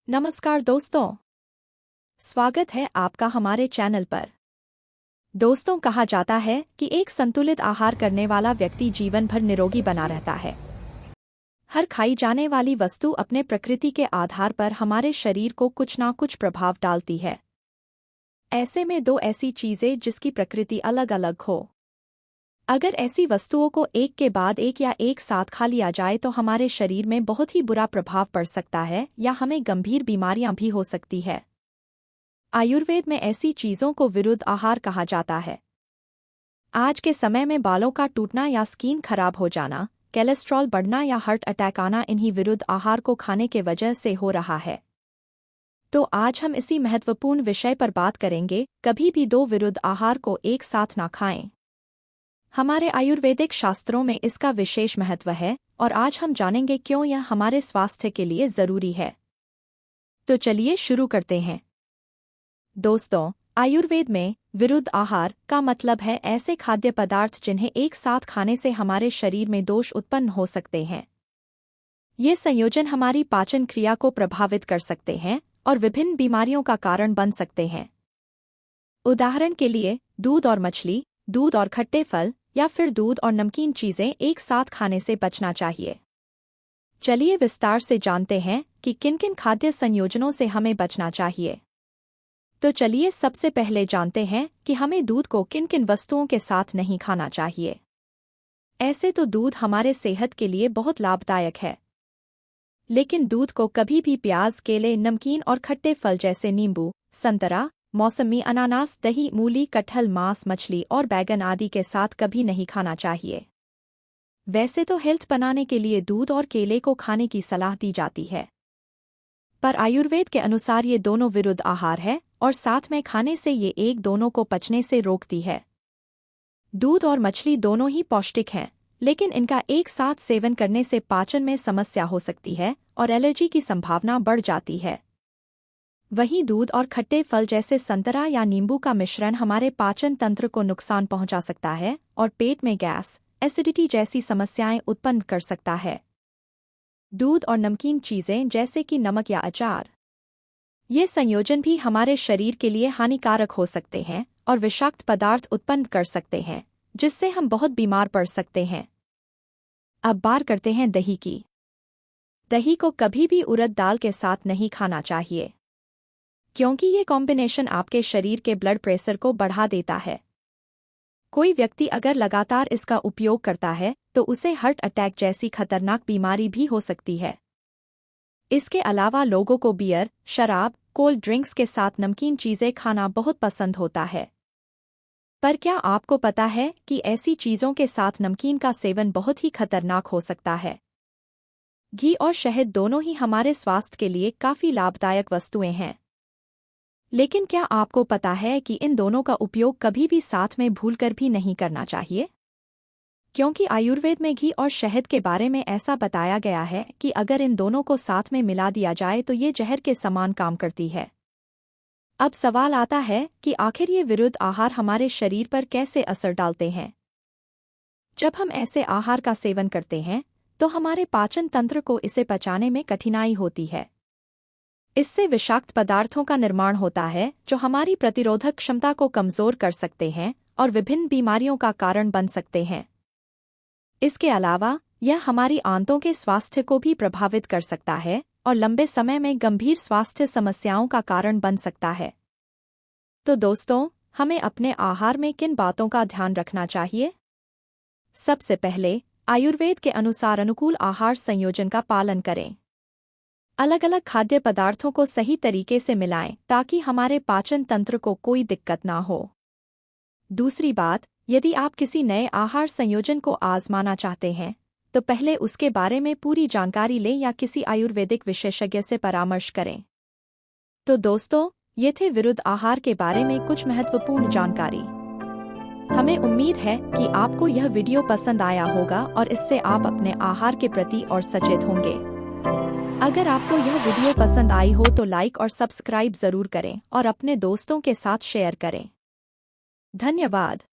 नमस्कार दोस्तों, स्वागत है आपका हमारे चैनल पर। दोस्तों, कहा जाता है कि एक संतुलित आहार करने वाला व्यक्ति जीवन भर निरोगी बना रहता है। हर खाई जाने वाली वस्तु अपने प्रकृति के आधार पर हमारे शरीर को कुछ ना कुछ प्रभाव डालती है। ऐसे में दो ऐसी चीजें जिसकी प्रकृति अलग अलग हो, अगर ऐसी वस्तुओं को एक के बाद एक या एक साथ खा लिया जाए तो हमारे शरीर में बहुत ही बुरा प्रभाव पड़ सकता है या हमें गंभीर बीमारियां भी हो सकती है। आयुर्वेद में ऐसी चीजों को विरुद्ध आहार कहा जाता है। आज के समय में बालों का टूटना या स्किन खराब हो जाना, कोलेस्ट्रॉल बढ़ना या हार्ट अटैक आना इन्हीं विरुद्ध आहार को खाने के वजह से हो रहा है। तो आज हम इसी महत्वपूर्ण विषय पर बात करेंगे, कभी भी दो विरुद्ध आहार को एक साथ ना खाएं। हमारे आयुर्वेदिक शास्त्रों में इसका विशेष महत्व है और आज हम जानेंगे क्यों यह हमारे स्वास्थ्य के लिए जरूरी है। तो चलिए शुरू करते हैं। दोस्तों, आयुर्वेद में विरुद्ध आहार का मतलब है ऐसे खाद्य पदार्थ जिन्हें एक साथ खाने से हमारे शरीर में दोष उत्पन्न हो सकते हैं। ये संयोजन हमारी पाचन क्रिया को प्रभावित कर सकते हैं और विभिन्न बीमारियों का कारण बन सकते हैं। उदाहरण के लिए दूध और मछली, दूध और खट्टे फल या फिर दूध और नमकीन चीजें एक साथ खाने से बचना चाहिए। चलिए विस्तार से जानते हैं कि किन किन खाद्य संयोजनों से हमें बचना चाहिए। तो चलिए सबसे पहले जानते हैं कि हमें दूध को किन किन वस्तुओं के साथ नहीं खाना चाहिए। ऐसे तो दूध हमारे सेहत के लिए बहुत लाभदायक है, लेकिन दूध को कभी भी प्याज, केले, नमकीन और खट्टे फल जैसे नींबू, संतरा, मौसमी, अनानास, दही, मूली, कटहल, मांस, मछली और बैगन आदि के साथ कभी नहीं खाना चाहिए। वैसे तो हेल्थ बनाने के लिए दूध और केले को खाने की सलाह दी जाती है, पर आयुर्वेद के अनुसार ये दोनों विरुद्ध आहार है और साथ में खाने से ये एक दोनों को पचने से रोकती है। दूध और मछली दोनों ही पौष्टिक हैं, लेकिन इनका एक साथ सेवन करने से पाचन में समस्या हो सकती है और एलर्जी की संभावना बढ़ जाती है। वहीं दूध और खट्टे फल जैसे संतरा या नींबू का मिश्रण हमारे पाचन तंत्र को नुकसान पहुंचा सकता है और पेट में गैस, एसिडिटी जैसी समस्याएं उत्पन्न कर सकता है। दूध और नमकीन चीजें जैसे कि नमक या अचार, ये संयोजन भी हमारे शरीर के लिए हानिकारक हो सकते हैं और विषाक्त पदार्थ उत्पन्न कर सकते हैं, जिससे हम बहुत बीमार पड़ सकते हैं। अब बात करते हैं दही की। दही को कभी भी उड़द दाल के साथ नहीं खाना चाहिए, क्योंकि ये कॉम्बिनेशन आपके शरीर के ब्लड प्रेशर को बढ़ा देता है। कोई व्यक्ति अगर लगातार इसका उपयोग करता है तो उसे हार्ट अटैक जैसी खतरनाक बीमारी भी हो सकती है। इसके अलावा लोगों को बियर, शराब, कोल्ड ड्रिंक्स के साथ नमकीन चीजें खाना बहुत पसंद होता है। पर क्या आपको पता है कि ऐसी चीजों के साथ नमकीन का सेवन बहुत ही खतरनाक हो सकता है? घी और शहद दोनों ही हमारे स्वास्थ्य के लिए काफी लाभदायक वस्तुएं हैं, लेकिन क्या आपको पता है कि इन दोनों का उपयोग कभी भी साथ में भूलकर भी नहीं करना चाहिए? क्योंकि आयुर्वेद में घी और शहद के बारे में ऐसा बताया गया है कि अगर इन दोनों को साथ में मिला दिया जाए तो ये जहर के समान काम करती है। अब सवाल आता है कि आखिर ये विरुद्ध आहार हमारे शरीर पर कैसे असर डालते हैं? जब हम ऐसे आहार का सेवन करते हैं तो हमारे पाचन तंत्र को इसे पचाने में कठिनाई होती है। इससे विषाक्त पदार्थों का निर्माण होता है जो हमारी प्रतिरोधक क्षमता को कमजोर कर सकते हैं और विभिन्न बीमारियों का कारण बन सकते हैं। इसके अलावा यह हमारी आंतों के स्वास्थ्य को भी प्रभावित कर सकता है और लंबे समय में गंभीर स्वास्थ्य समस्याओं का कारण बन सकता है। तो दोस्तों, हमें अपने आहार में किन बातों का ध्यान रखना चाहिए? सबसे पहले, आयुर्वेद के अनुसार अनुकूल आहार संयोजन का पालन करें। अलग अलग खाद्य पदार्थों को सही तरीके से मिलाएं ताकि हमारे पाचन तंत्र को कोई दिक्कत ना हो। दूसरी बात, यदि आप किसी नए आहार संयोजन को आजमाना चाहते हैं तो पहले उसके बारे में पूरी जानकारी लें या किसी आयुर्वेदिक विशेषज्ञ से परामर्श करें। तो दोस्तों, ये थे विरुद्ध आहार के बारे में कुछ महत्वपूर्ण जानकारी। हमें उम्मीद है कि आपको यह वीडियो पसंद आया होगा और इससे आप अपने आहार के प्रति और सचेत होंगे। अगर आपको यह वीडियो पसंद आई हो तो लाइक और सब्सक्राइब जरूर करें और अपने दोस्तों के साथ शेयर करें। धन्यवाद।